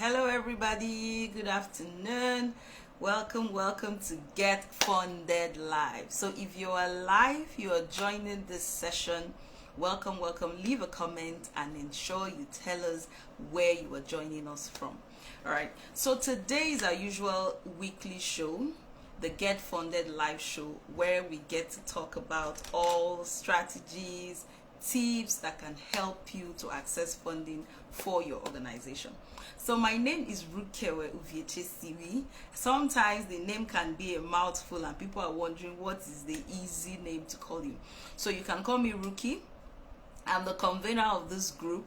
Hello, everybody. Good afternoon. Welcome to Get Funded Live. So, if you are live, you are joining this session. Welcome. Leave a comment and ensure you tell us where you are joining us from. All right. So, today is our usual weekly show, the Get Funded Live show, where we get to talk about all strategies, tips that can help you to access funding for your organization. So my name is Rukewe Uviechesiwi. Sometimes the name can be a mouthful and people are wondering what is the easy name to call you. So you can call me Ruki. I'm the convener of this group,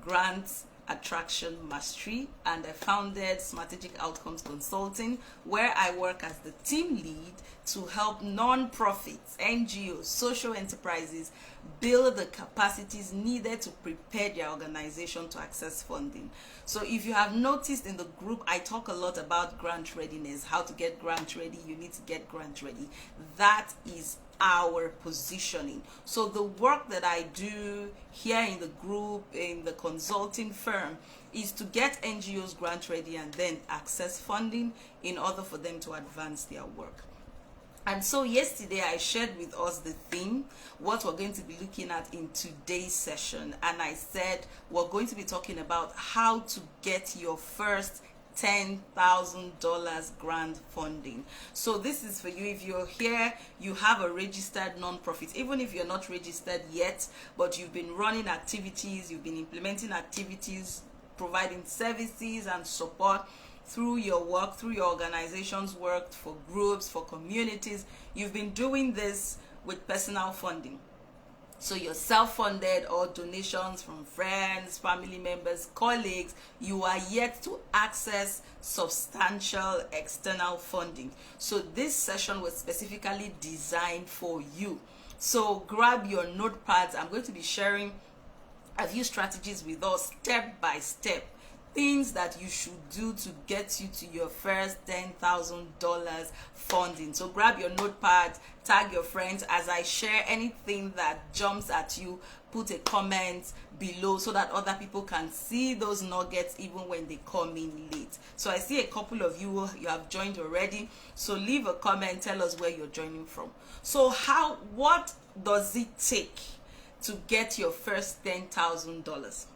Grants Attraction Mastery, and I founded Strategic Outcomes Consulting, where I work as the team lead to help non-profits, NGOs, social enterprises build the capacities needed to prepare their organization to access funding. So if you have noticed in the group, I talk a lot about grant readiness, how to get grant ready. You need to get grant ready. That is our positioning. So the work that I do here in the group, in the consulting firm, is to get NGOs grant ready and then access funding in order for them to advance their work. And so yesterday I shared with us the theme, what we're going to be looking at in today's session. And I said we're going to be talking about how to get your first $10,000 grant funding. So this is for you. If you're here, you have a registered nonprofit, even if you're not registered yet, but you've been running activities, you've been implementing activities, providing services and support through your work, through your organization's work, for groups, for communities. You've been doing this with personal funding. So you're self-funded or donations from friends, family members, colleagues. You are yet to access substantial external funding. So this session was specifically designed for you. So grab your notepads. I'm going to be sharing a few strategies with us step by step. Things that you should do to get you to your first $10,000 funding. So grab your notepad, tag your friends as I share anything that jumps at you. Put a comment below so that other people can see those nuggets even when they come in late. So I see a couple of you have joined already. So leave a comment, tell us where you're joining from. So what does it take to get your first $10,000?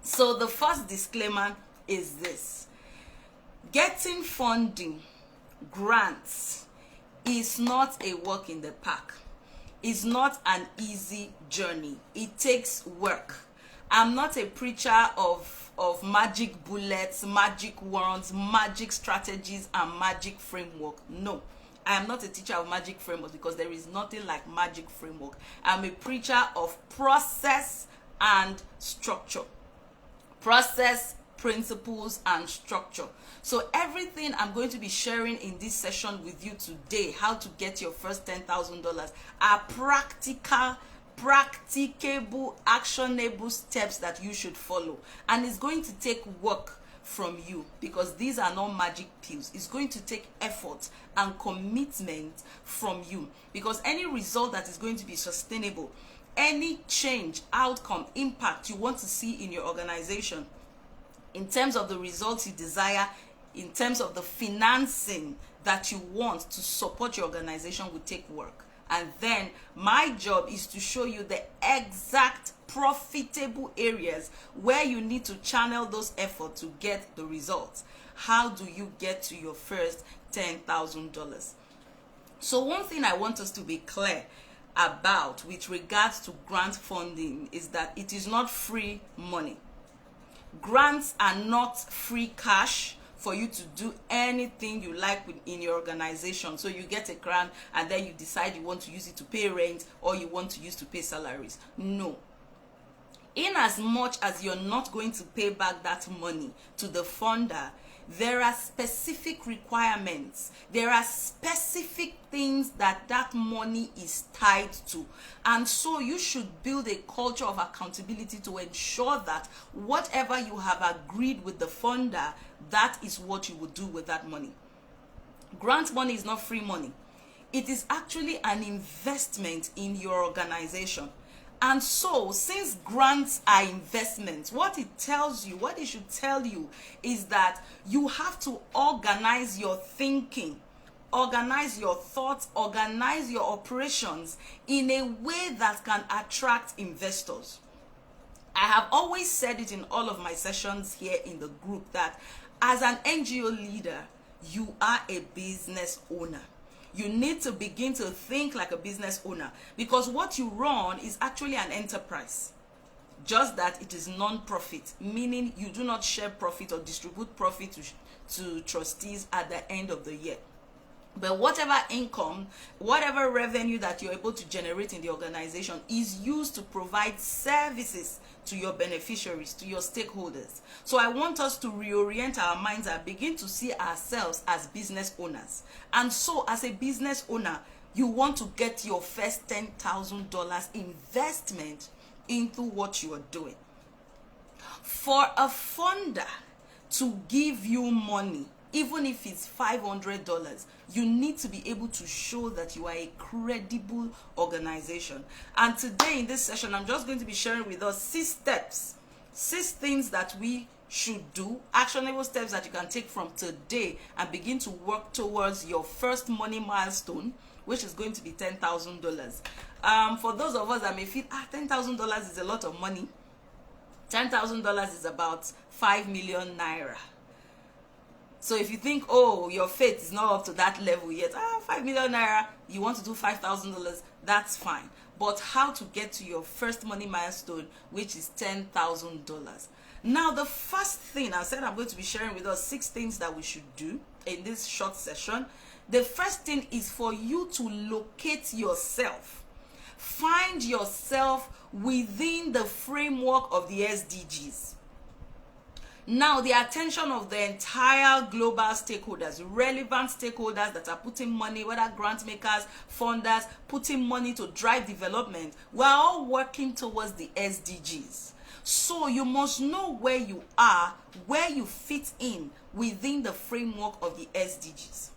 So the first disclaimer is this: getting funding, grants, is not a walk in the park. It's not an easy journey. It takes work. I'm not a preacher of magic bullets, magic wands, magic strategies, and magic framework. No. I am not a teacher of magic frameworks because there is nothing like magic framework. I'm a preacher of process and structure. Process, principles, and structure. So everything I'm going to be sharing in this session with you today, how to get your first $10,000, are practicable, actionable steps that you should follow. And it's going to take work from you because these are not magic pills. It's going to take effort and commitment from you because any result that is going to be sustainable, any change, outcome, impact you want to see in your organization, in terms of the results you desire, in terms of the financing that you want to support your organization, will take work. And then my job is to show you the exact profitable areas where you need to channel those efforts to get the results. How do you get to your first $10,000? So one thing I want us to be clear about with regards to grant funding is that it is not free money. Grants are not free cash for you to do anything you like in your organization. So you get a grant and then you decide you want to use it to pay rent or you want to use to pay salaries. No. In as much as you're not going to pay back that money to the funder, there are specific requirements. There are specific things that money is tied to. And so you should build a culture of accountability to ensure that whatever you have agreed with the funder, that is what you will do with that money. Grant money is not free money. It is actually an investment in your organization. And so, since grants are investments, what it tells you, what it should tell you, is that you have to organize your thinking, organize your thoughts, organize your operations in a way that can attract investors. I have always said it in all of my sessions here in the group that as an NGO leader, you are a business owner. You need to begin to think like a business owner, because what you run is actually an enterprise, just that it is non-profit, meaning you do not share profit or distribute profit to trustees at the end of the year. But whatever income, whatever revenue that you're able to generate in the organization is used to provide services to your beneficiaries, to your stakeholders. So I want us to reorient our minds and begin to see ourselves as business owners. And so as a business owner, you want to get your first $10,000 investment into what you are doing. For a funder to give you money, even if it's $500, you need to be able to show that you are a credible organization. And today in this session, I'm just going to be sharing with us 6 steps, 6 things that we should do, actionable steps that you can take from today and begin to work towards your first money milestone, which is going to be $10,000. For those of us that may feel, $10,000 is a lot of money. $10,000 is about 5 million naira. So if you think, oh, your faith is not up to that level yet, 5 million naira, you want to do $5,000, that's fine. But how to get to your first money milestone, which is $10,000. Now, the first thing, I said I'm going to be sharing with us 6 things that we should do in this short session. The first thing is for you to locate yourself. Find yourself within the framework of the SDGs. Now, the attention of the entire global stakeholders, relevant stakeholders that are putting money, whether grant makers, funders, putting money to drive development, we're all working towards the SDGs. So you must know where you are, where you fit in within the framework of the SDGs.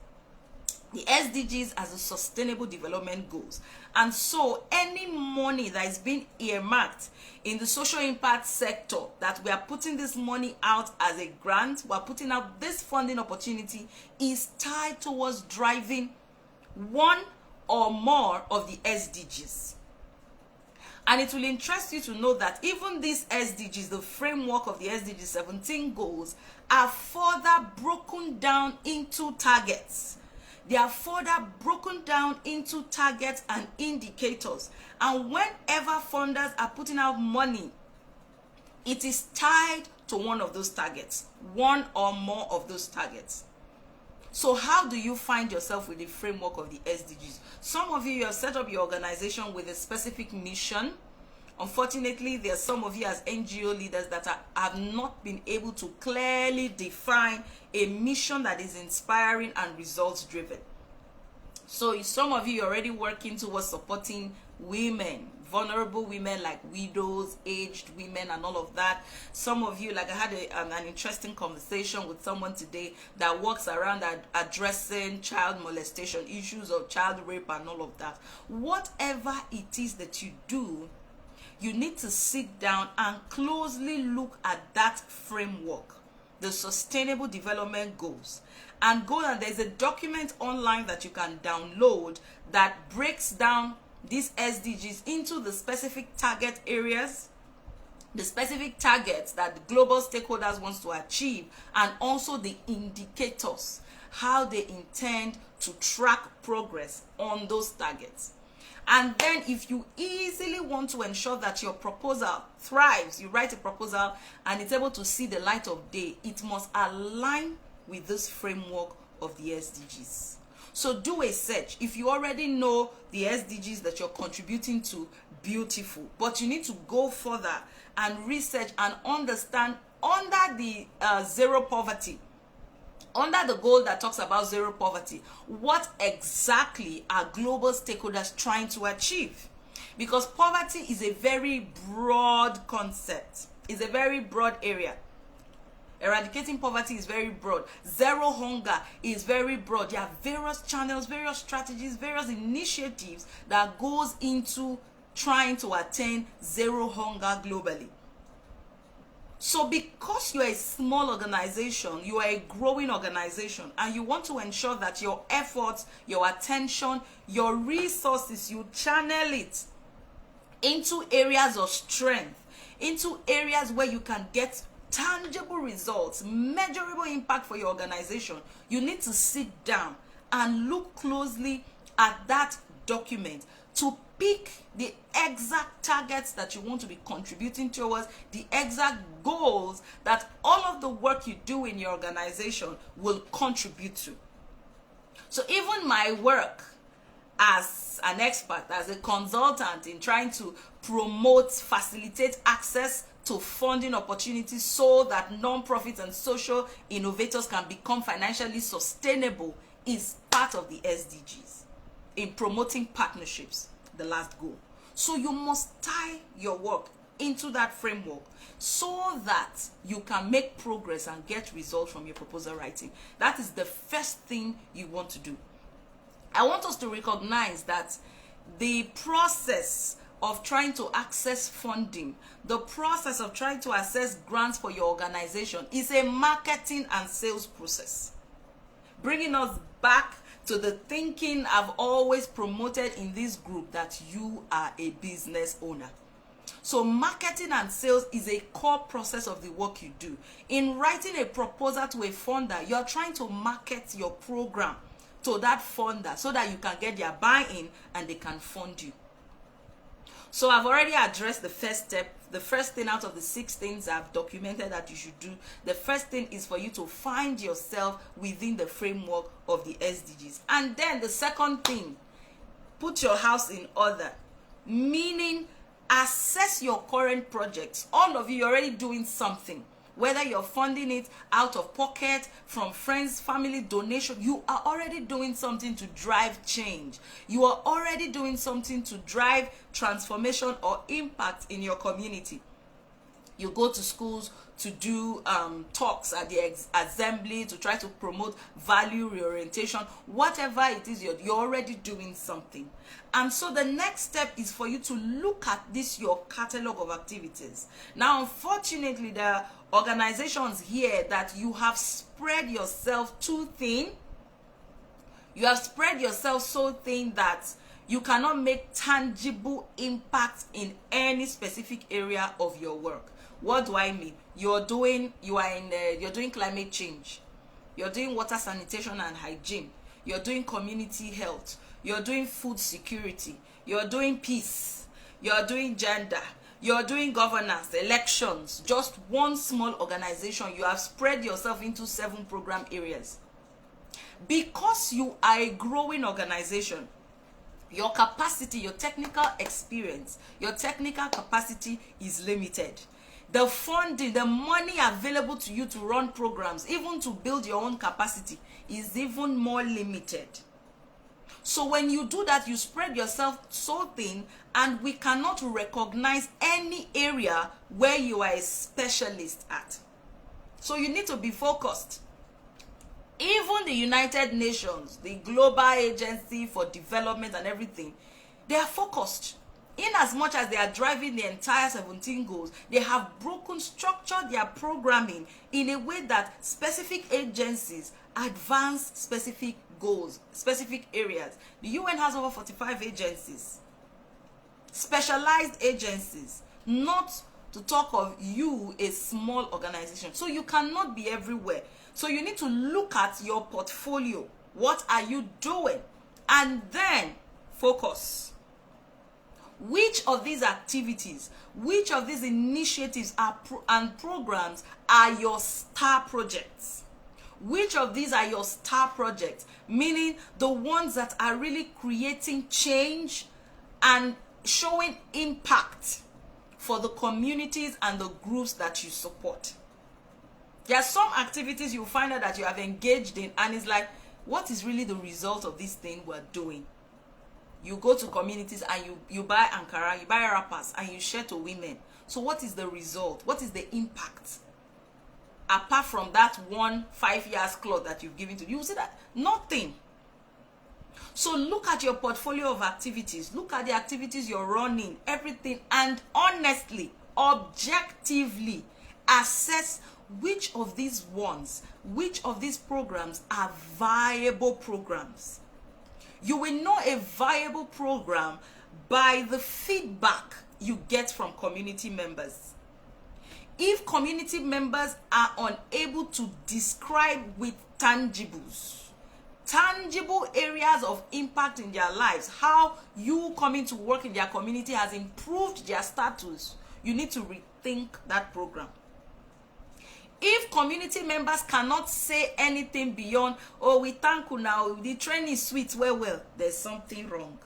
The SDGs as a sustainable development goals. And so any money that is being earmarked in the social impact sector, that we are putting this money out as a grant, we are putting out this funding opportunity, is tied towards driving one or more of the SDGs. And it will interest you to know that even these SDGs, the framework of the SDG 17 goals, are further broken down into targets. They are further broken down into targets and indicators. And whenever funders are putting out money, it is tied to one of those targets, one or more of those targets. So how do you find yourself with the framework of the SDGs? Some of you have set up your organization with a specific mission. Unfortunately, there are some of you as NGO leaders that have not been able to clearly define a mission that is inspiring and results driven. So some of you are already working towards supporting women, vulnerable women like widows, aged women, and all of that. Some of you, like I had an interesting conversation with someone today that works around addressing child molestation, issues of child rape and all of that. Whatever it is that you do, you need to sit down and closely look at that framework, the Sustainable Development Goals, and there's a document online that you can download that breaks down these SDGs into the specific target areas, the specific targets that the global stakeholders want to achieve, and also the indicators, how they intend to track progress on those targets. And then if you easily want to ensure that your proposal thrives, you write a proposal and it's able to see the light of day, it must align with this framework of the SDGs. So do a search. If you already know the SDGs that you're contributing to, beautiful. But you need to go further and research and understand under the zero poverty, under the goal that talks about zero poverty, what exactly are global stakeholders trying to achieve? Because poverty is a very broad concept. It's a very broad area. Eradicating poverty is very broad. Zero hunger is very broad. There are various channels, various strategies, various initiatives that goes into trying to attain zero hunger globally. So because you are a small organization, you are a growing organization, and you want to ensure that your efforts, your attention, your resources, you channel it into areas of strength, into areas where you can get tangible results, measurable impact for your organization, you need to sit down and look closely at that document to pick the exact targets that you want to be contributing towards, the exact goals that all of the work you do in your organization will contribute to. So even my work as an expert, as a consultant in trying to promote, facilitate access to funding opportunities so that non-profits and social innovators can become financially sustainable, is part of the SDGs in promoting partnerships, the last goal. So you must tie your work into that framework so that you can make progress and get results from your proposal writing. That is the first thing you want to do. I want us to recognize that the process of trying to access funding, the process of trying to access grants for your organization is a marketing and sales process. Bringing us back to the thinking I've always promoted in this group, that you are a business owner. So marketing and sales is a core process of the work you do. In writing a proposal to a funder, you're trying to market your program to that funder so that you can get their buy-in and they can fund you. So I've already addressed the first step. The first thing out of the 6 things I've documented that you should do, the first thing is for you to find yourself within the framework of the SDGs. And then the second thing, put your house in order, meaning assess your current projects. All of you are already doing something. Whether you're funding it out of pocket, from friends, family, donation, you are already doing something to drive change. You are already doing something to drive transformation or impact in your community. You go to schools to do talks at the assembly to try to promote value reorientation. Whatever it is, you're already doing something. And so the next step is for you to look at this, your catalog of activities. Now, unfortunately, there are organizations here that you have spread yourself too thin. You have spread yourself so thin that you cannot make tangible impact in any specific area of your work. What do I mean? You're doing climate change. You're doing water sanitation and hygiene. You're doing community health. You're doing food security. You're doing peace. You're doing gender. You're doing governance, elections. Just one small organization. You have spread yourself into 7 program areas. Because you are a growing organization, your capacity, your technical experience, your technical capacity is limited. The funding, the money available to you to run programs, even to build your own capacity, is even more limited. So when you do that, you spread yourself so thin, and we cannot recognize any area where you are a specialist at. So you need to be focused. Even the United Nations, the global agency for development and everything, they are focused. In as much as they are driving the entire 17 goals, they have structured their programming in a way that specific agencies advance specific goals, specific areas. The UN has over 45 agencies, specialized agencies, not to talk of you, a small organization. So you cannot be everywhere. So you need to look at your portfolio. What are you doing? And then focus. Which of these activities, which of these initiatives and programs are your star projects? Which of these are your star projects? Meaning the ones that are really creating change and showing impact for the communities and the groups that you support. There are some activities you find out that you have engaged in, and it's like, what is really the result of this thing we're doing? You go to communities and you buy Ankara, you buy wrappers, and you share to women. So what is the result? What is the impact? Apart from that one 5 years cloth that you've given to, you see that nothing. So look at your portfolio of activities, look at the activities you're running, everything, and honestly, objectively assess which of these programs are viable programs. You will know a viable program by the feedback you get from community members. If community members are unable to describe with tangible areas of impact in their lives, how you coming to work in their community has improved their status, you need to rethink that program. If community members cannot say anything beyond, oh, we thank you now, the training is sweet, well, there's something wrong.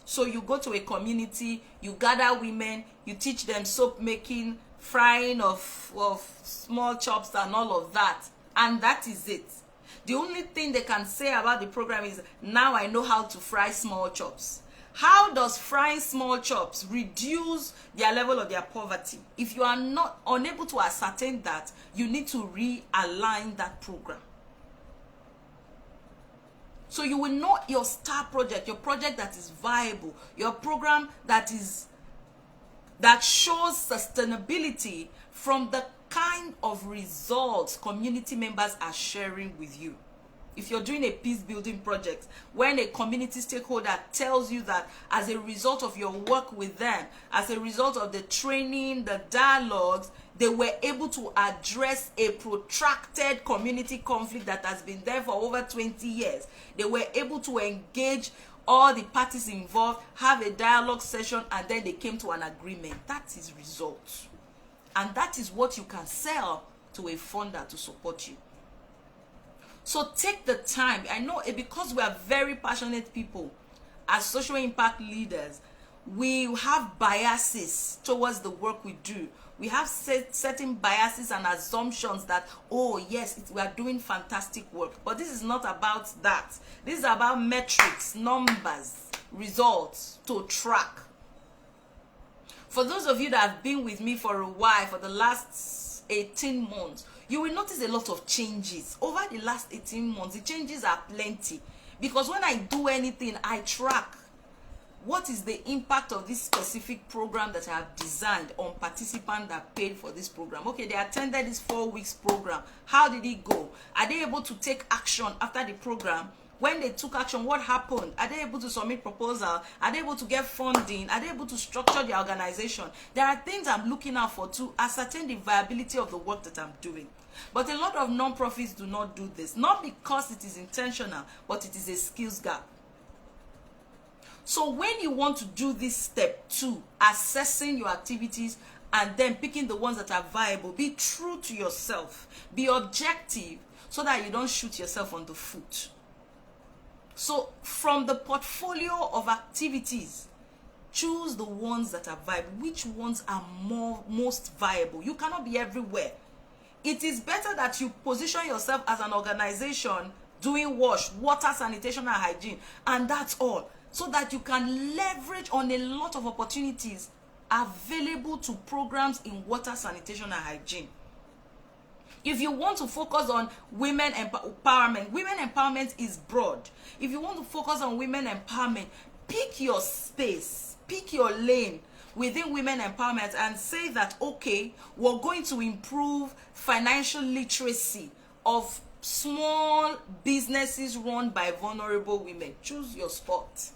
So you go to a community, you gather women, you teach them soap making, frying of small chops and all of that, and that is it. The only thing they can say about the program is, now I know how to fry small chops. How does frying small chops reduce their level of their poverty? If you are not unable to ascertain that, you need to realign that program. So you will know your star project, your project that is viable, your program that shows sustainability from the kind of results community members are sharing with you. If you're doing a peace building project, when a community stakeholder tells you that as a result of your work with them, as a result of the training, the dialogues, they were able to address a protracted community conflict that has been there for over 20 years. They were able to engage all the parties involved, have a dialogue session, and then they came to an agreement. That is results. And that is what you can sell to a funder to support you. So take the time. I know because we are very passionate people, as social impact leaders, we have biases towards the work we do. We have certain biases and assumptions that, oh yes, we are doing fantastic work. But this is not about that. This is about metrics, numbers, results to track. For those of you that have been with me for a while, for the last 18 months, you will notice a lot of changes. Over the last 18 months, the changes are plenty. Because when I do anything, I track what is the impact of this specific program that I have designed on participants that paid for this program. Okay, they attended this 4 weeks program. How did it go? Are they able to take action after the program? When they took action, what happened? Are they able to submit proposal? Are they able to get funding? Are they able to structure the organization? There are things I'm looking out for to ascertain the viability of the work that I'm doing. But a lot of non-profits do not do this. Not because it is intentional, but it is a skills gap. So when you want to do this step 2, assessing your activities and then picking the ones that are viable, be true to yourself. Be objective so that you don't shoot yourself on the foot. So from the portfolio of activities, choose the ones that are viable. Which ones are most viable? You cannot be everywhere. It is better that you position yourself as an organization doing water, sanitation, and hygiene, and that's all, so that you can leverage on a lot of opportunities available to programs in water, sanitation, and hygiene. If you want to focus on women empowerment is broad. If you want to focus on women empowerment, pick your space, pick your lane within women empowerment and say that, okay, we're going to improve financial literacy of small businesses run by vulnerable women. Choose your spot.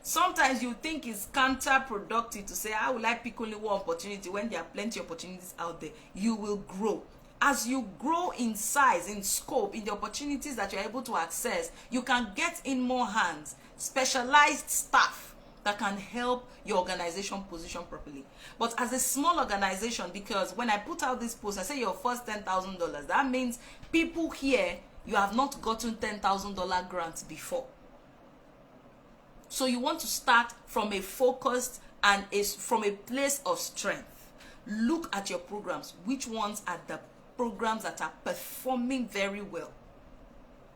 Sometimes you think it's counterproductive to say, how will I pick only one opportunity when there are plenty of opportunities out there? You will grow. As you grow in size, in scope, in the opportunities that you're able to access, you can get in more hands, specialized staff that can help your organization position properly. But as a small organization, because when I put out this post, I say your first $10,000, that means people here, you have not gotten $10,000 grants before. So you want to start from a focused and from a place of strength. Look at your programs. Which ones are the programs that are performing very well?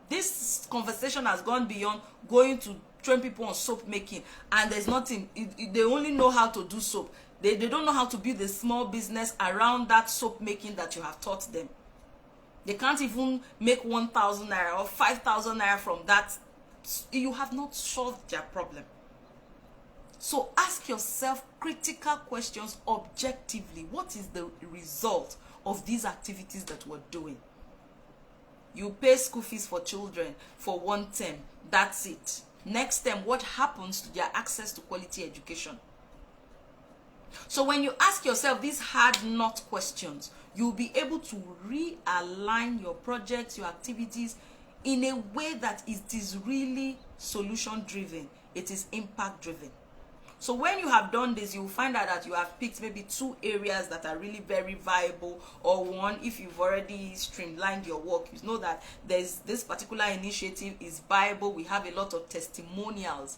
This conversation has gone beyond going to train people on soap making, and there's nothing. They only know how to do soap. They don't know how to build a small business around that soap making that you have taught them. They can't even make 1,000 naira or 5,000 naira from that solved their problem. So ask yourself critical questions objectively. What is the result of these activities that we're doing? You pay school fees for children for one term. That's it. Next term, what happens to their access to quality education? So when you ask yourself these hard nut questions, you'll be able to realign your projects, your activities in a way that it is really solution driven. It is impact driven. So when you have done this, you'll find out that you have picked maybe 2 areas that are really very viable, or one, if you've already streamlined your work, you know that there's this particular initiative is viable. We have a lot of testimonials.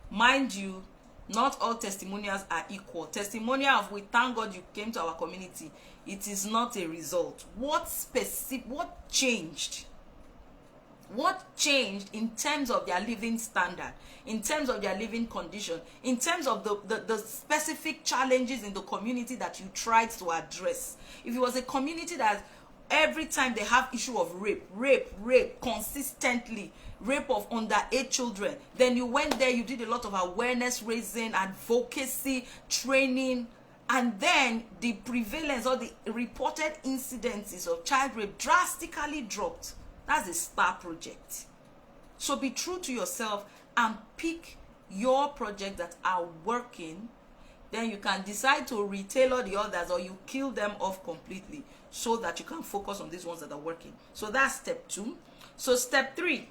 Mind you, not all testimonials are equal. Testimonial of "we thank God you came to our community," it is not a result. What changed? What changed in terms of their living standard, in terms of their living condition, in terms of the specific challenges in the community that you tried to address? If it was a community that every time they have issue of rape consistently, rape of underage children, then you went there, you did a lot of awareness raising, advocacy, training, and then the prevalence or the reported incidences of child rape drastically dropped. That's a star project. So be true to yourself and pick your projects that are working. Then you can decide to retailor the others, or you kill them off completely so that you can focus on these ones that are working. So that's step 2. So step 3,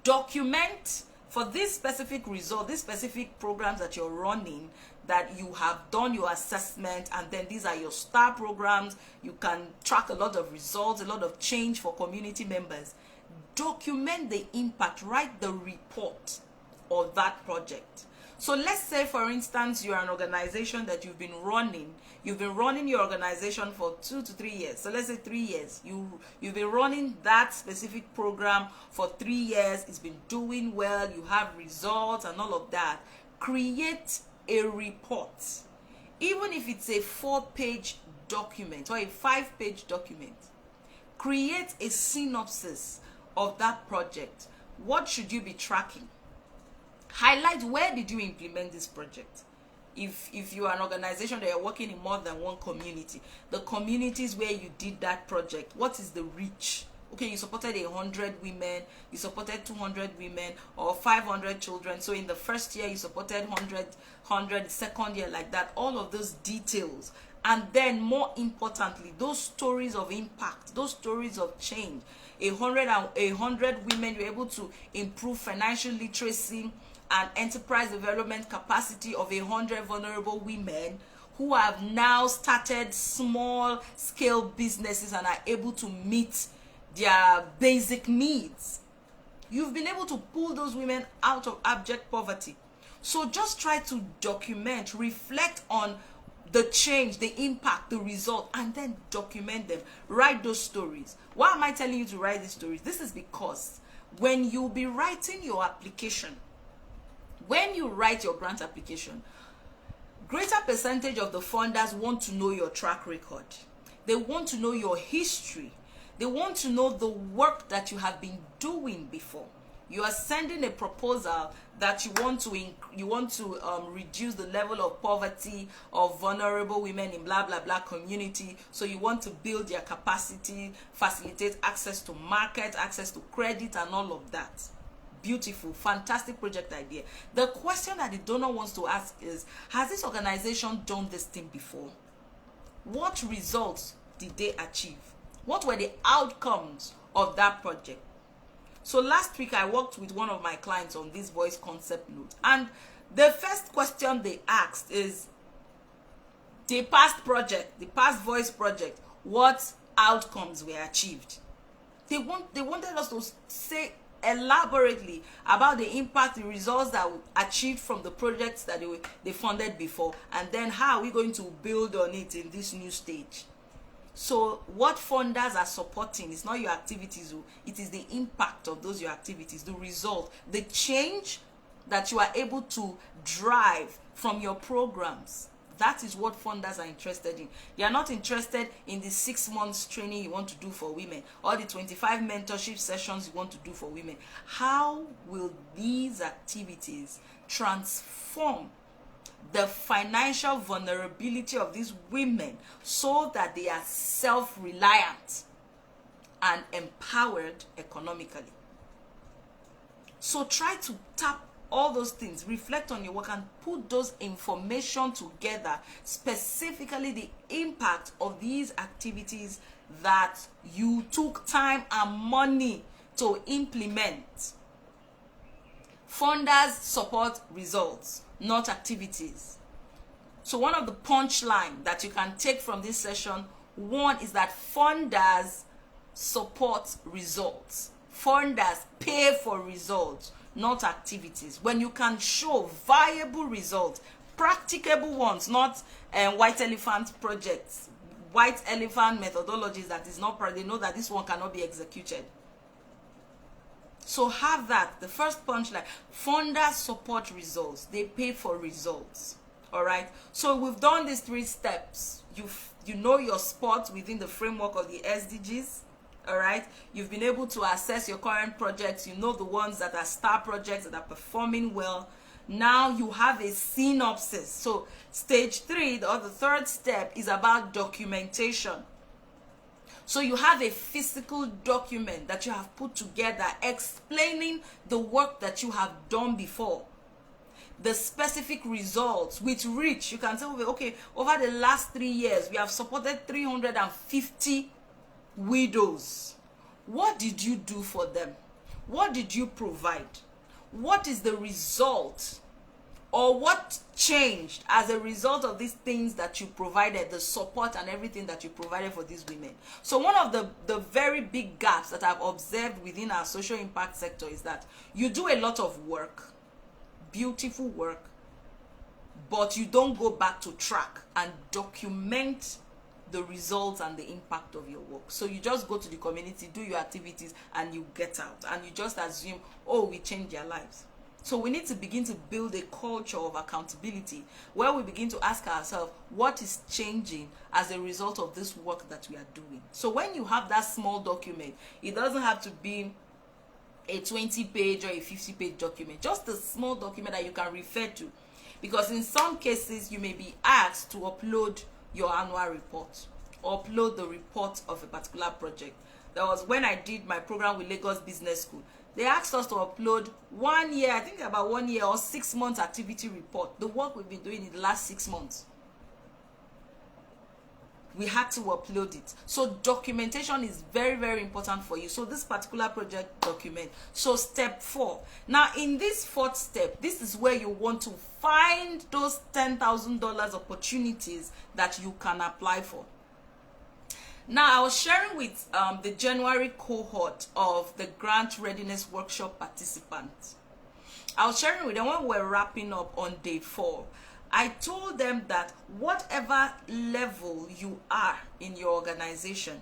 document for this specific result, these specific programs that you're running, that you have done your assessment, and then these are your star programs. You can track a lot of results, a lot of change for community members. Document the impact, write the report of that project. So let's say, for instance, you're an organization that you've been running your organization for 2 to 3 years. So let's say 3 years. You've been running that specific program for 3 years. It's been doing well. You have results and all of that. Create a report, even if it's a 4-page document or a 5-page document. Create a synopsis of that project. What should you be tracking? Highlight where did you implement this project. If you are an organization that you're working in more than one community, the communities where you did that project, what is the reach? Okay, you supported 100 women, you supported 200 women, or 500 children. So in the first year, you supported 100, the second year, like that. All of those details. And then, more importantly, those stories of impact, those stories of change. 100 women, you're able to improve financial literacy and enterprise development capacity of 100 vulnerable women who have now started small scale businesses and are able to meet their basic needs. You've been able to pull those women out of abject poverty. So just try to document, reflect on the change, the impact, the result, and then document them. Write those stories. Why am I telling you to write these stories? This is because when you'll be writing your application, when you write your grant application, greater percentage of the funders want to know your track record. They want to know your history. They want to know the work that you have been doing before. You are sending a proposal that you want to reduce the level of poverty of vulnerable women in blah blah blah community. So you want to build their capacity, facilitate access to market, access to credit, and all of that. Beautiful, fantastic project idea. The question that the donor wants to ask is, has this organization done this thing before? What results did they achieve? What were the outcomes of that project? So last week I worked with one of my clients on this voice concept note, and the first question they asked is, the past voice project, what outcomes were achieved? They wanted us to say elaborately about the impact, the results that we achieved from the projects that they funded before, and then how are we going to build on it in this new stage. So what funders are supporting is not your activities, it is the impact of those your activities, the result, the change that you are able to drive from your programs. That is what funders are interested in. They are not interested in the 6 months training you want to do for women or the 25 mentorship sessions you want to do for women. How will these activities transform the financial vulnerability of these women so that they are self-reliant and empowered economically? So try to tap all those things, reflect on your work, and put those information together, specifically the impact of these activities that you took time and money to implement. Funders support results, not activities. So one of the punchline that you can take from this session, one, is that funders support results. Funders pay for results, not activities. When you can show viable results, practicable ones, not white elephant projects, white elephant methodologies that is not, they know that this one cannot be executed. So have that. The first punchline: funders support results, they pay for results. All right, so we've done these 3 steps. You know your spot within the framework of the SDGs. All right, you've been able to assess your current projects. You know the ones that are star projects that are performing well. Now you have a synopsis. So stage 3, the 3rd step, is about documentation. So you have a physical document that you have put together explaining the work that you have done before, the specific results with which you can say, okay, over the last 3 years we have supported 350 widows. What did you do for them? What did you provide? What is the result, or what changed as a result of these things that you provided, the support and everything that you provided for these women? So one of the very big gaps that I've observed within our social impact sector is that you do a lot of work, beautiful work, but you don't go back to track and document the results and the impact of your work. So you just go to the community, do your activities, and you get out, and you just assume, oh, we changed their lives. So we need to begin to build a culture of accountability where we begin to ask ourselves, what is changing as a result of this work that we are doing? So when you have that small document, it doesn't have to be a 20-page or a 50-page document, just a small document that you can refer to. Because in some cases, you may be asked to upload your annual report, upload the report of a particular project. That was when I did my program with Lagos Business School. They asked us to upload 1 year, I think about 1 year or 6 months activity report, the work we've been doing in the last 6 months. We had to upload it. So documentation is very, very important for you. So this particular project, document. So step 4. Now in this 4th step, this is where you want to find those $10,000 opportunities that you can apply for. Now I was sharing with the January cohort of the Grant Readiness Workshop participants. I was sharing with them when we were wrapping up on day 4. I told them that whatever level you are in your organization,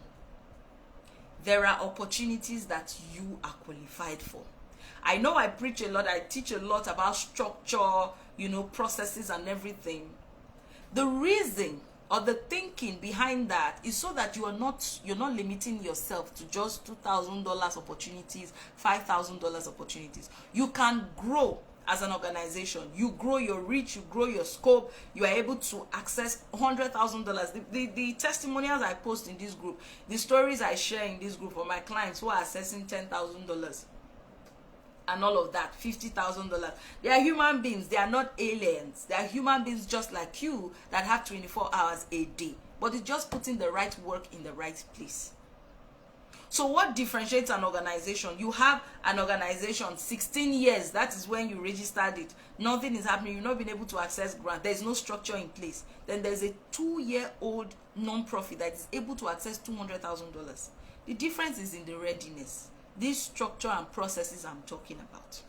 there are opportunities that you are qualified for. I know I preach a lot, I teach a lot about structure, processes and everything. The reason or the thinking behind that is so that you're not limiting yourself to just $2,000 opportunities, $5,000 opportunities. You can grow as an organization. You grow your reach, you grow your scope, you are able to access $100,000. The testimonials I post in this group, the stories I share in this group for my clients who are accessing $10,000 and all of that, $50,000. They are human beings, they are not aliens. They are human beings just like you that have 24 hours a day. But it's just putting the right work in the right place. So what differentiates an organization? You have an organization, 16 years, that is when you registered it. Nothing is happening. You've not been able to access grant. There's no structure in place. Then there's a 2-year-old non-profit that is able to access $200,000. The difference is in the readiness. This structure and processes I'm talking about.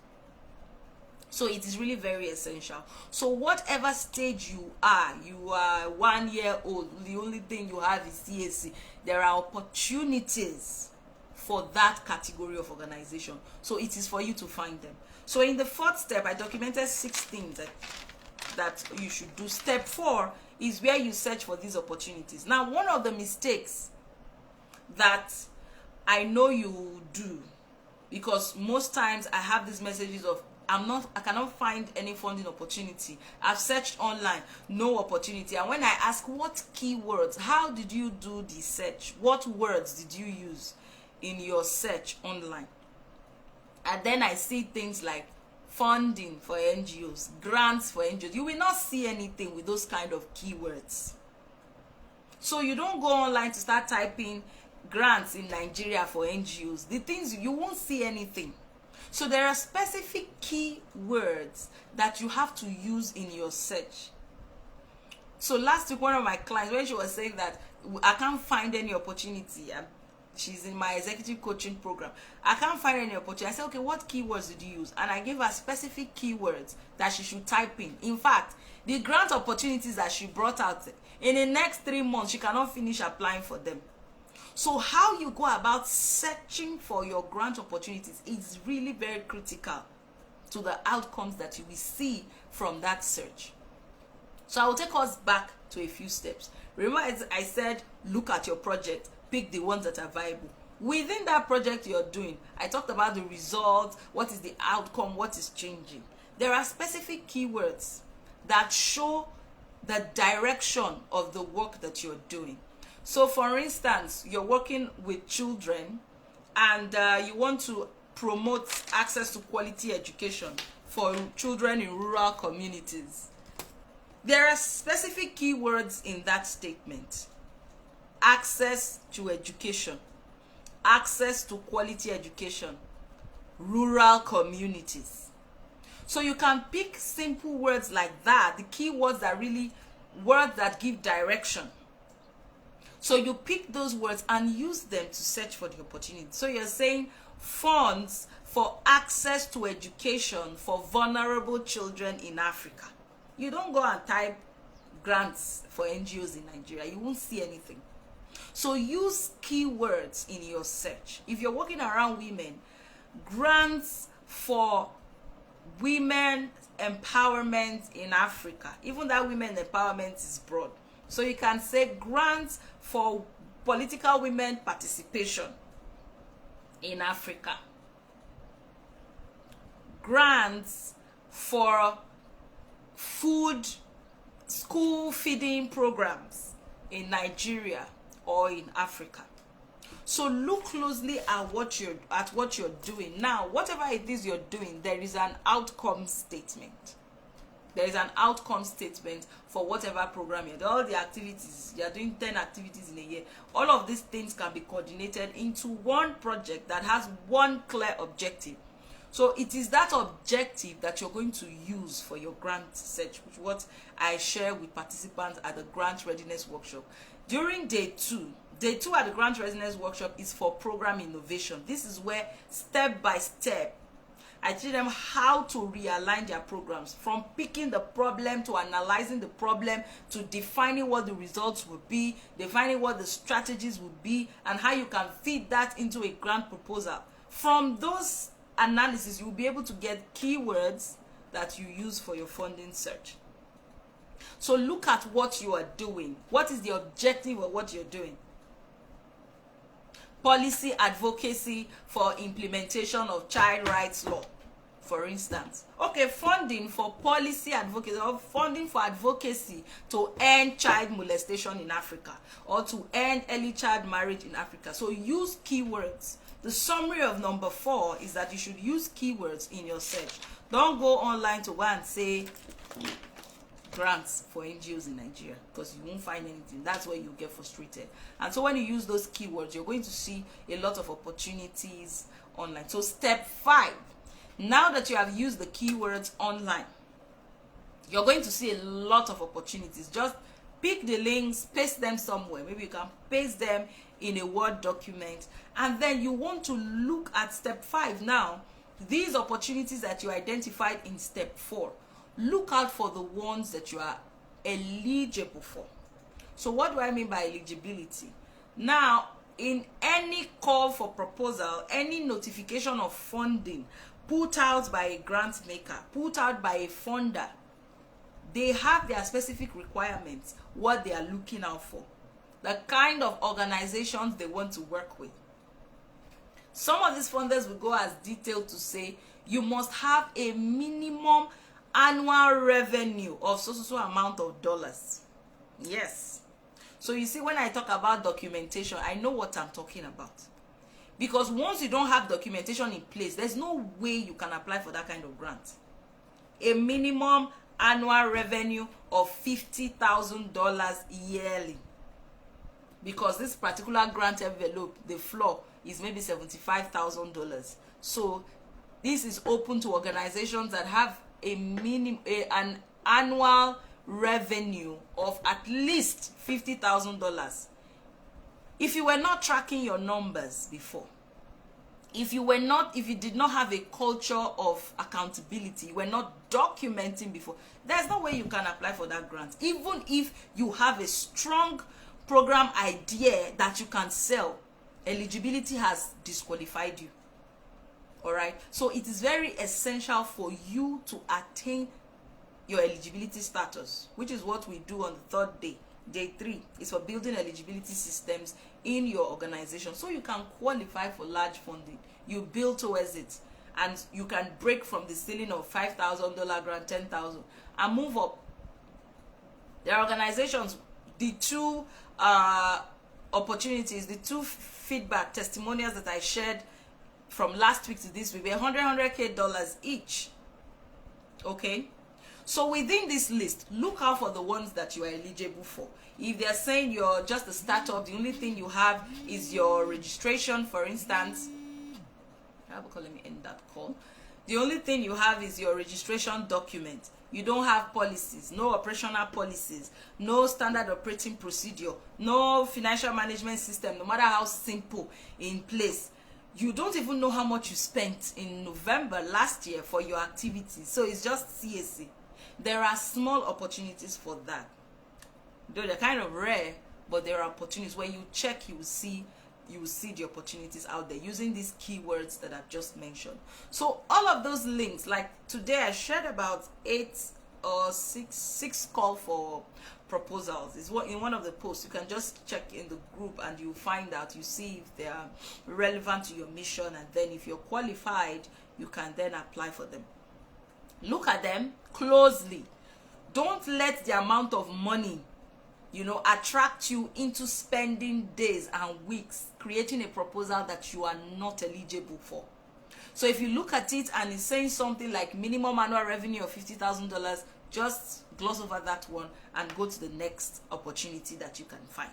So it is really very essential. So whatever stage you are 1 year old, the only thing you have is CAC. There are opportunities for that category of organization. So it is for you to find them. So in the 4th step, I documented 6 things that you should do. Step 4 is where you search for these opportunities. Now, one of the mistakes that I know you do, because most times I have these messages of I cannot find any funding opportunity. I've searched online, no opportunity. And when I ask what keywords, how did you do the search? What words did you use in your search online? And then I see things like funding for NGOs, grants for NGOs. You will not see anything with those kind of keywords. So you don't go online to start typing grants in Nigeria for NGOs. The things, you won't see anything. So there are specific key words that you have to use in your search. So last week, one of my clients, when she was saying that I can't find any opportunity, she's in my executive coaching program, I can't find any opportunity. I said, okay, what keywords did you use? And I gave her specific keywords that she should type in. In fact, the grant opportunities that she brought out, in the next 3 months, she cannot finish applying for them. So how you go about searching for your grant opportunities is really very critical to the outcomes that you will see from that search. So I will take us back to a few steps. Remember, I said, look at your project, pick the ones that are viable. Within that project you're doing, I talked about the results, what is the outcome, what is changing. There are specific keywords that show the direction of the work that you're doing. So for instance, you're working with children and you want to promote access to quality education for children in rural communities. There are specific keywords in that statement. Access to education, access to quality education, rural communities. So you can pick simple words like that, the keywords that really, words that give direction. So you pick those words and use them to search for the opportunity. So you're saying funds for access to education for vulnerable children in Africa. You don't go and type grants for NGOs in Nigeria. You won't see anything. So use keywords in your search. If you're working around women, grants for women empowerment in Africa. Even that women empowerment is broad. So you can say grants for political women participation in Africa. Grants for food, school feeding programs in Nigeria or in Africa. So look closely at what you're doing. Now, whatever it is you're doing, there is an outcome statement. There is an outcome statement for whatever program you're doing. All the activities, you're doing 10 activities in a year. All of these things can be coordinated into one project that has one clear objective. So it is that objective that you're going to use for your grant search, which is what I share with participants at the Grant Readiness Workshop. During day two at the Grant Readiness Workshop is for program innovation. This is where step by step I teach them how to realign their programs, from picking the problem to analyzing the problem to defining what the results will be, defining what the strategies will be, and how you can feed that into a grant proposal. From those analysis, you'll be able to get keywords that you use for your funding search. So look at what you are doing. What is the objective of what you're doing? Policy advocacy for implementation of child rights law, for instance. Okay, funding for policy advocacy or funding for advocacy to end child molestation in Africa or to end early child marriage in Africa. So use keywords. The summary of number 4 is that you should use keywords in your search. Don't go online to go and say grants for NGOs in Nigeria, because you won't find anything. That's where you get frustrated. And so when you use those keywords, you're going to see a lot of opportunities online. So step 5, now that you have used the keywords online, you're going to see a lot of opportunities. Just pick the links, paste them somewhere. Maybe you can paste them in a Word document, and then you want to look at step 5 now. These opportunities that you identified in step 4, look out for the ones that you are eligible for. So what do I mean by eligibility? Now, in any call for proposal, any notification of funding put out by a grant maker, put out by a funder, they have their specific requirements, what they are looking out for, the kind of organizations they want to work with. Some of these funders will go as detailed to say you must have a minimum annual revenue of so amount of dollars. Yes. So you see, when I talk about documentation, I know what I'm talking about. Because once you don't have documentation in place, there's no way you can apply for that kind of grant. A minimum annual revenue of $50,000 yearly. Because this particular grant envelope, the floor is maybe $75,000. So this is open to organizations that have an annual revenue of at least $50,000. If you were not tracking your numbers before, if you did not have a culture of accountability, you were not documenting before, there's no way you can apply for that grant. Even if you have a strong program idea that you can sell, eligibility has disqualified you. All right, so it is very essential for you to attain your eligibility status, which is what we do on the third day. Day 3 is for building eligibility systems in your organization so you can qualify for large funding. You build towards it, and you can break from the ceiling of $5,000 grant, $10,000, and move up. There are organizations, the two opportunities, the two feedback testimonials that I shared from last week to this week were $100K each. Okay, so within this list, look out for the ones that you are eligible for. If they're saying you're just a startup, the only thing you have is your registration, for instance. Let me end that call. The only thing you have is your registration document. You don't have policies, no operational policies, no standard operating procedure, no financial management system, no matter how simple, in place. You don't even know how much you spent in November last year for your activities. So it's just CAC. There are small opportunities for that. Though they're kind of rare, but there are opportunities. When you check, you will see the opportunities out there using these keywords that I've just mentioned. So all of those links, like today I shared about 8 or 6 call for proposals. Is what in one of the posts. You can just check in the group and you find out, you see if they are relevant to your mission, and then if you're qualified, you can then apply for them. Look at them closely. Don't let the amount of money attract you into spending days and weeks creating a proposal that you are not eligible for. So if you look at it and it's saying something like minimum annual revenue of $50,000, just gloss over that one and go to the next opportunity that you can find.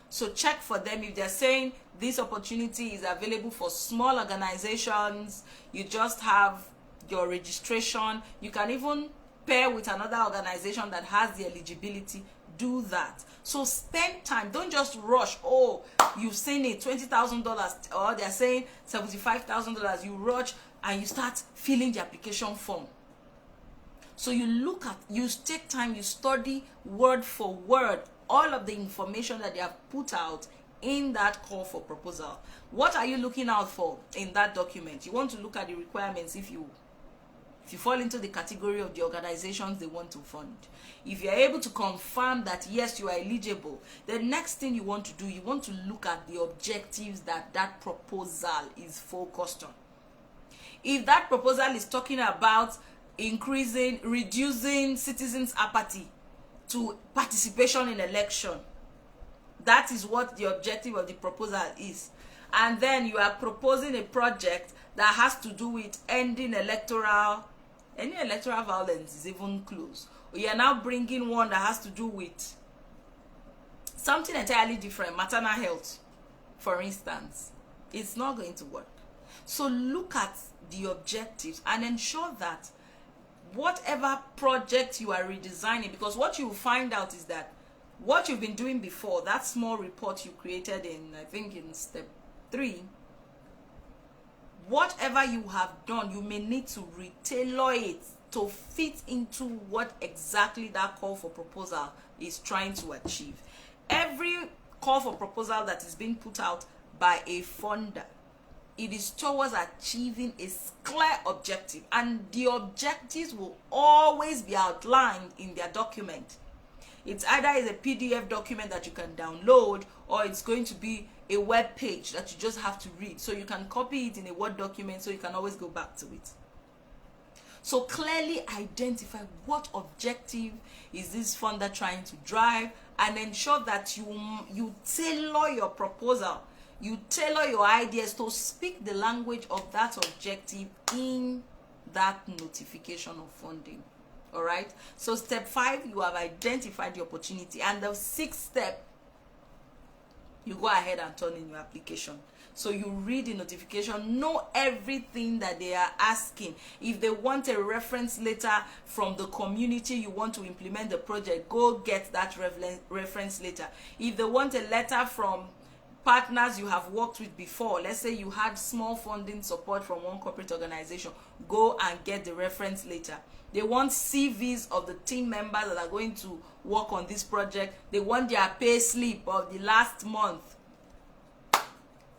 So check for them. If they're saying this opportunity is available for small organizations, you just have your registration, you can even pair with another organization that has the eligibility. Do that. So spend time. Don't just rush. Oh, you've seen it, $20,000, or they're saying $75,000. You rush and you start filling the application form. So you take time, you study word for word all of the information that they have put out in that call for proposal. What are you looking out for in that document? You want to look at the requirements if you fall into the category of the organizations they want to fund. If you're able to confirm that yes, you are eligible, the next thing you want to do, you want to look at the objectives that proposal is focused on. If that proposal is talking about reducing citizens' apathy to participation in election, that is what the objective of the proposal is. And then you are proposing a project that has to do with ending electoral violence is even close. You are now bringing one that has to do with something entirely different, maternal health, for instance. It's not going to work. So look at the objectives and ensure that whatever project you are redesigning, because what you will find out is that what you've been doing before, that small report you created in step 3, whatever you have done, you may need to retailor it to fit into what exactly that call for proposal is trying to achieve. Every call for proposal that is being put out by a funder it is towards achieving a clear objective, and the objectives will always be outlined in their document. It's either is a PDF document that you can download, or it's going to be a web page that you just have to read. So you can copy it in a Word document so you can always go back to it. So clearly identify what objective is this funder trying to drive, and ensure that you tailor your proposal, you tailor your ideas to speak the language of that objective in that notification of funding. All right. So step 5, you have identified the opportunity, and the 6th step, you go ahead and turn in your application. So you read the notification, know everything that they are asking. If they want a reference letter from the community you want to implement the project, go get that reference letter. If they want a letter from partners you have worked with before, let's say you had small funding support from one corporate organization, go and get the reference letter. They want CVs of the team members that are going to work on this project. They want their pay slip of the last month.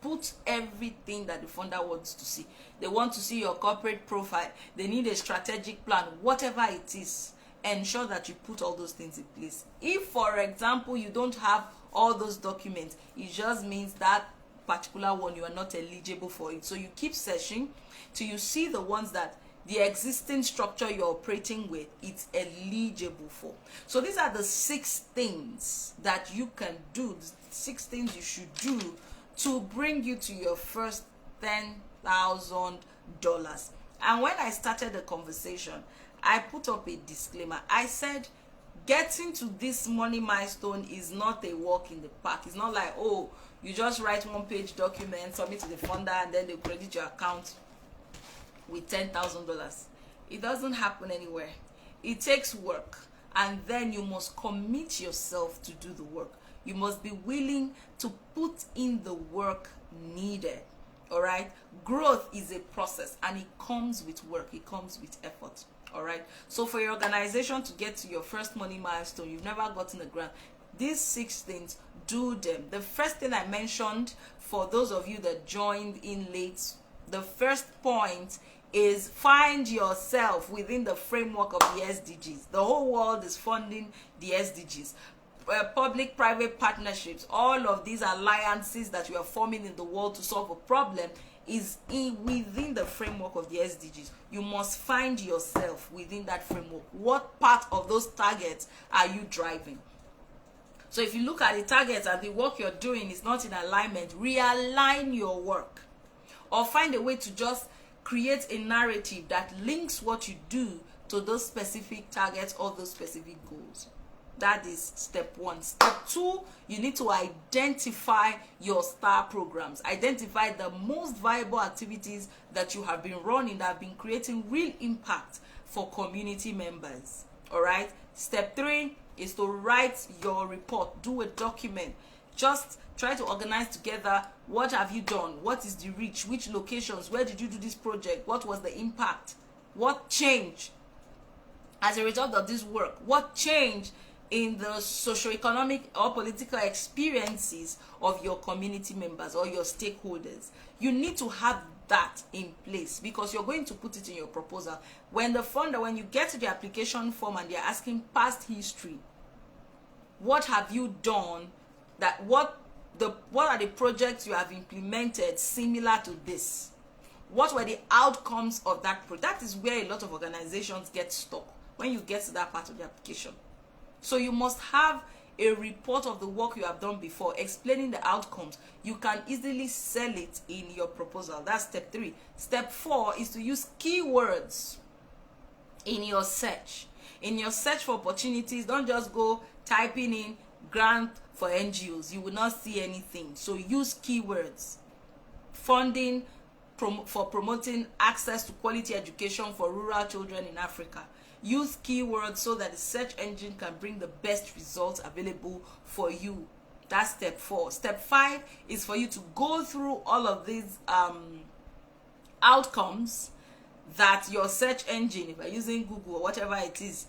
Put everything that the funder wants to see. They want to see your corporate profile. They need a strategic plan, whatever it is. Ensure that you put all those things in place. If, for example, you don't have all those documents, it just means that particular one you are not eligible for it. So you keep searching till you see the ones that the existing structure you're operating with, it's eligible for. So these are the 6 things that you can do, the 6 things you should do to bring you to your first $10,000. And when I started the conversation, I put up a disclaimer. I said, getting to this money milestone is not a walk in the park. It's not like, oh, you just write 1-page document, submit to the funder, and then they credit your account with $10,000. It doesn't happen anywhere. It takes work, and then you must commit yourself to do the work. You must be willing to put in the work needed. All right. Growth is a process, and it comes with work. It comes with effort. All right. So for your organization to get to your first money milestone, you've never gotten a grant. These 6 things, do them. The first thing I mentioned, for those of you that joined in late, the first point is find yourself within the framework of the SDGs. The whole world is funding the SDGs. Public-private partnerships, all of these alliances that you are forming in the world to solve a problem is within the framework of the SDGs. You must find yourself within that framework. What part of those targets are you driving? So if you look at the targets and the work you're doing is not in alignment, realign your work, or find a way to just create a narrative that links what you do to those specific targets or those specific goals. That is step 1. Step 2, you need to identify your star programs. Identify the most viable activities that you have been running that have been creating real impact for community members. All right. Step 3 is to write your report. Do a document. Just try to organize together, what have you done? What is the reach? Which locations? Where did you do this project? What was the impact? What changed as a result of this work? What changed in the socioeconomic or political experiences of your community members or your stakeholders? You need to have that in place, because you're going to put it in your proposal. When you get to the application form and they're asking past history, what have you done? What are the projects you have implemented similar to this? What were the outcomes of that project? That is where a lot of organizations get stuck when you get to that part of the application. So you must have a report of the work you have done before, explaining the outcomes. You can easily sell it in your proposal. That's step 3. Step 4 is to use keywords in your search. In your search for opportunities, don't just go typing in grant for NGOs. You will not see anything. So use keywords. Funding for promoting access to quality education for rural children in Africa. Use keywords so that the search engine can bring the best results available for you. That's step 4. Step 5 is for you to go through all of these outcomes that your search engine, if you're using Google or whatever it is,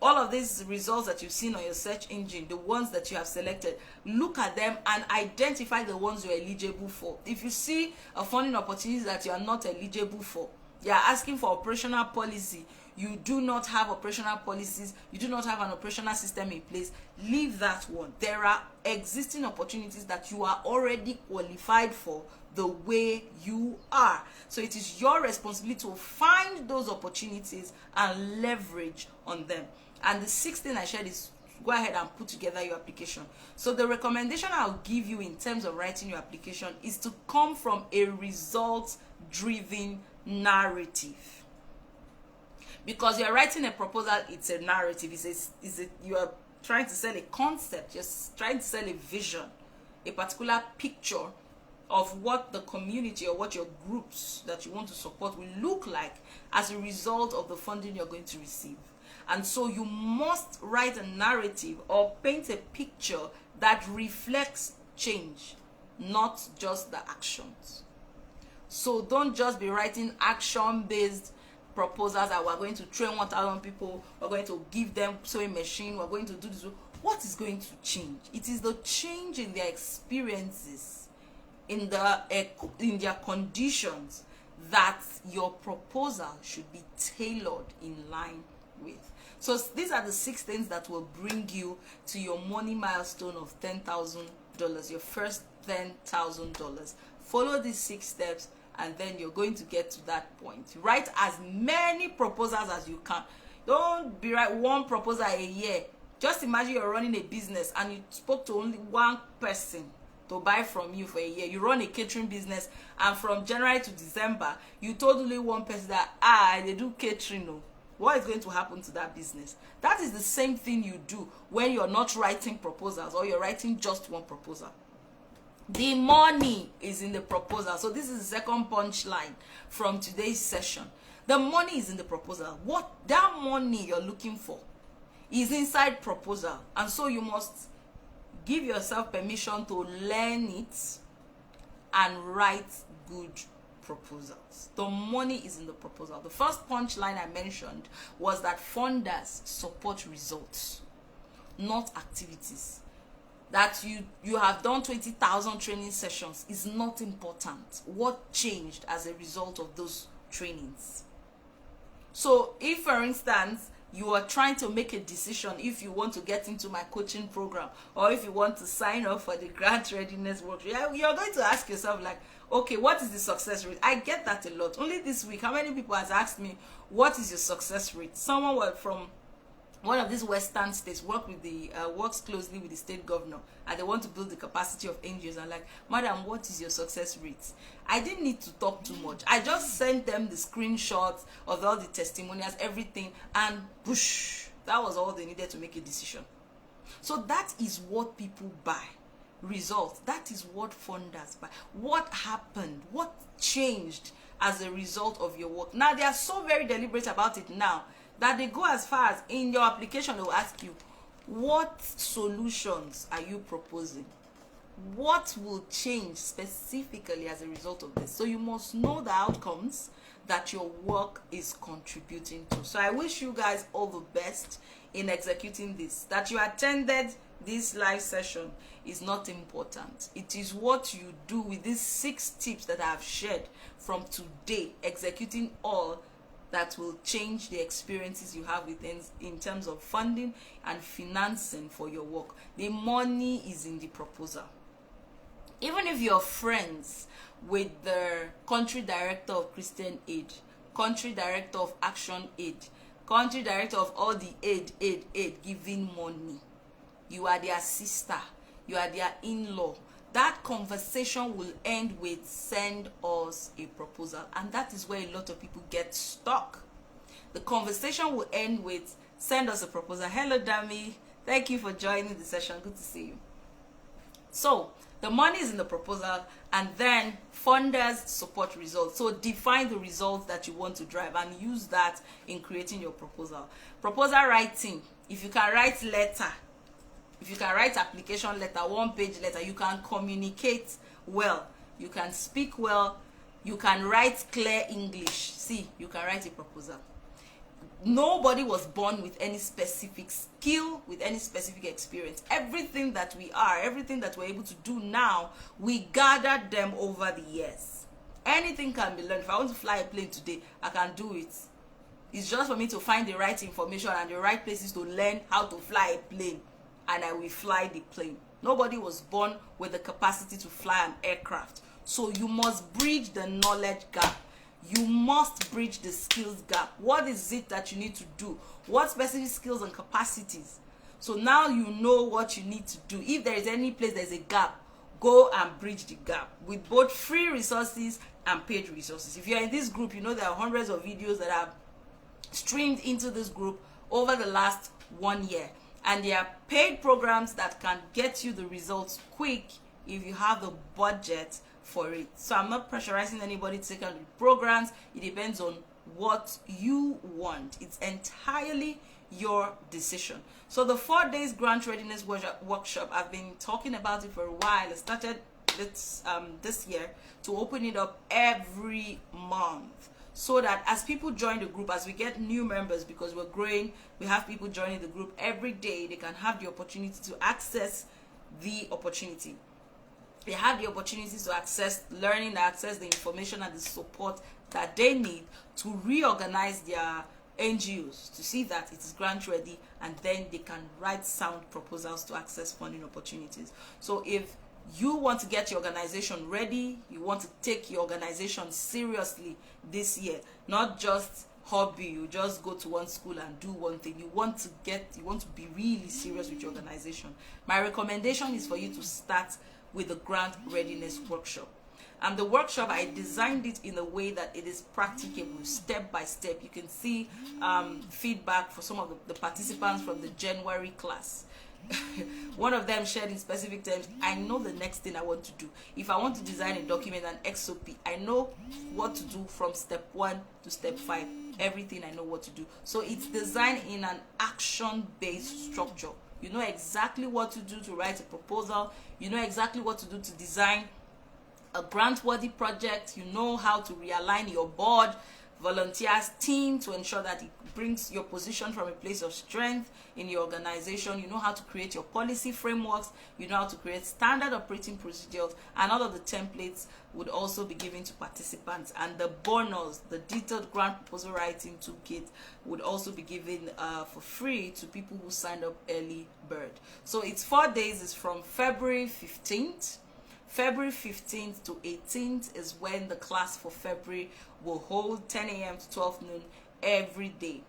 all of these results that you've seen on your search engine, the ones that you have selected, look at them and identify the ones you're eligible for. If you see a funding opportunity that you are not eligible for, you are asking for operational policy, you do not have operational policies, you do not have an operational system in place, leave that one. There are existing opportunities that you are already qualified for the way you are. So it is your responsibility to find those opportunities and leverage on them. And the sixth thing I shared is go ahead and put together your application. So the recommendation I'll give you in terms of writing your application is to come from a results-driven narrative. Because you're writing a proposal, it's a narrative. You are trying to sell a concept, you're trying to sell a vision, a particular picture of what the community or what your groups that you want to support will look like as a result of the funding you're going to receive. And so you must write a narrative or paint a picture that reflects change, not just the actions. So don't just be writing action-based proposals that we're going to train 1,000 people, we're going to give them sewing machine, we're going to do this. What is going to change? It is the change in their experiences, in their conditions, that your proposal should be tailored in line with. So these are the 6 things that will bring you to your money milestone of $10,000, your first $10,000. Follow these 6 steps and then you're going to get to that point. Write as many proposals as you can. Don't be write one proposal a year. Just imagine you're running a business and you spoke to only one person to buy from you for a year. You run a catering business and from January to December, you told only one person that, they do catering. No. What is going to happen to that business? That is the same thing you do when you're not writing proposals or you're writing just one proposal. The money is in the proposal. So this is the second punchline from today's session. The money is in the proposal. What that money you're looking for is inside proposal. And so you must give yourself permission to learn it and write good proposals. The money is in the proposal. The first punchline I mentioned was that funders support results, not activities. That you have done 20,000 training sessions is not important. What changed as a result of those trainings? So if, for instance, you are trying to make a decision if you want to get into my coaching program or if you want to sign up for the grant readiness workshop, you're going to ask yourself like, okay, what is the success rate? I get that a lot. Only this week, how many people has asked me, what is your success rate? Someone was from one of these western states, works closely with the state governor, and they want to build the capacity of NGOs. I'm like, madam, what is your success rate? I didn't need to talk too much. I just sent them the screenshots of all the testimonials, everything, and push. That was all they needed to make a decision. So that is what people buy. Results. That is what funders buy. What happened? What changed as a result of your work? Now, they are so very deliberate about it now that they go as far as in your application, they will ask you, what solutions are you proposing? What will change specifically as a result of this? So you must know the outcomes that your work is contributing to. So I wish you guys all the best in executing this. That you attended this live session is not important. It is what you do with these 6 tips that I have shared from today, executing all, that will change the experiences you have in terms of funding and financing for your work. The money is in the proposal. Even if you're friends with the country director of Christian Aid, country director of Action Aid, country director of all the aid giving money, you are their sister, you are their in-law, that conversation will end with send us a proposal. And that is where a lot of people get stuck. The conversation will end with send us a proposal. Hello, Dami. Thank you for joining the session. Good to see you. So the money is in the proposal, and then funders support results. So define the results that you want to drive and use that in creating your proposal. Proposal writing. If you can write letter, if you can write application letter, 1-page letter, you can communicate well, you can speak well, you can write clear English. See, you can write a proposal. Nobody was born with any specific skill, with any specific experience. Everything that we are, everything that we're able to do now, we gathered them over the years. Anything can be learned. If I want to fly a plane today, I can do it. It's just for me to find the right information and the right places to learn how to fly a plane, and I will fly the plane. Nobody was born with the capacity to fly an aircraft. So you must bridge the knowledge gap. You must bridge the skills gap. What is it that you need to do? What specific skills and capacities? So now you know what you need to do. If there is any place there's a gap, go and bridge the gap with both free resources and paid resources. If you're in this group, you know there are hundreds of videos that have streamed into this group over the last 1 year. And there are paid programs that can get you the results quick if you have the budget for it. So I'm not pressurizing anybody to take on the programs. It depends on what you want. It's entirely your decision. So the 4 days grant readiness workshop, I've been talking about it for a while. I started this year to open it up every month, so that as people join the group, as we get new members, because we're growing, we have people joining the group every day, they can have the opportunity to access the opportunity. They have the opportunity to access learning, access the information and the support that they need to reorganize their NGOs, to see that it is grant ready, and then they can write sound proposals to access funding opportunities. So if you want to get your organization ready, you want to take your organization seriously this year, not just hobby, you just go to one school and do one thing. You want to be really serious with your organization. My recommendation is for you to start with the grant readiness workshop. And the workshop, I designed it in a way that it is practicable, step by step. You can see feedback for some of the participants from the January class. One of them shared in specific terms, I know the next thing I want to do. If I want to design a document, an XOP, I know what to do from step 1 to step 5. Everything I know what to do. So it's designed in an action-based structure. You know exactly what to do to write a proposal. You know exactly what to do to design a grant-worthy project. You know how to realign your board, volunteers, team to ensure that it brings your position from a place of strength in your organization. You know how to create your policy frameworks. You know how to create standard operating procedures, and all of the templates would also be given to participants. And the bonus, the detailed grant proposal writing toolkit, would also be given for free to people who signed up early bird. So it's 4 days. It's from February 15th. February 15th to 18th is when the class for February will hold, 10 a.m. to 12 noon every day.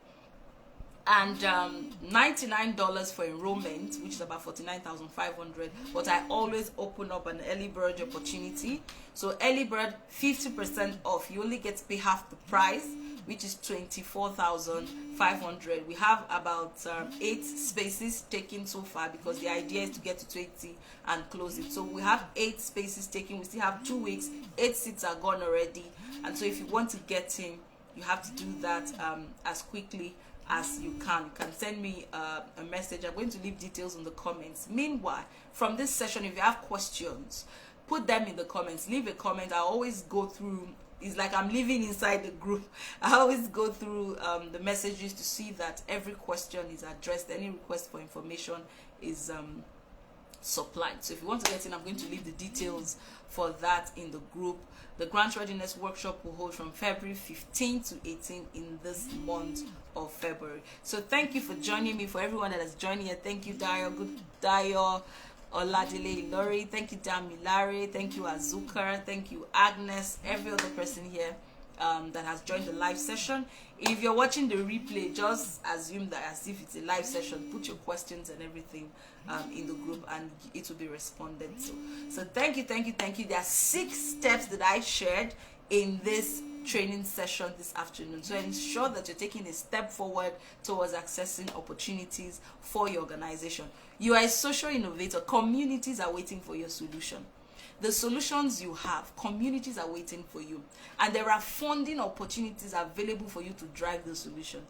And $99 for enrollment, which is about $49,500. But I always open up an early bird opportunity. So early bird, 50% off. You only get to pay half the price, which is $24,500. We have about 8 spaces taken so far, because the idea is to get to 20 and close it. So we have 8 spaces taken. We still have 2 weeks. 8 seats are gone already. And so if you want to get in, you have to do that as quickly as you can. You can send me a message. I'm going to leave details in the comments. Meanwhile, from this session, if you have questions, put them in the comments. Leave a comment. I always go through. It's like I'm living inside the group. I always go through the messages to see that every question is addressed. Any request for information is supplied. So if you want to get in, I'm going to leave the details for that in the group. The grant readiness workshop will hold from February 15 to 18 in this month of February. So thank you for joining me. For everyone that has joined here, thank you, Dio. Good Dio. Oladile Lori, thank you, Damilare, thank you, Azukar, thank you, Agnes, every other person here that has joined the live session. If you're watching the replay, just assume that as if it's a live session. Put your questions and everything in the group, and it will be responded to. So thank you, thank you, thank you. There are 6 steps that I shared in this training session this afternoon. So ensure that you're taking a step forward towards accessing opportunities for your organization. You are a social innovator. Communities are waiting for your solution. The solutions you have, communities are waiting for you. And there are funding opportunities available for you to drive the solution.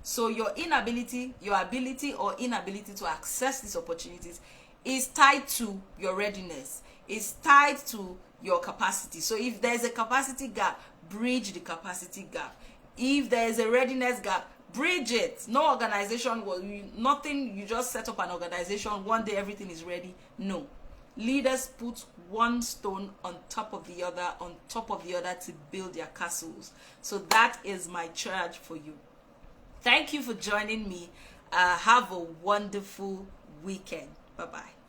So your ability or inability to access these opportunities is tied to your readiness. It's tied to your capacity. So if there's a capacity gap, bridge the capacity gap. If there is a readiness gap, Bridge it. No organization will, nothing, you just set up an organization, one day everything is ready. No. Leaders put one stone on top of the other, on top of the other to build their castles. So that is my charge for you. Thank you for joining me. Have a wonderful weekend. Bye-bye.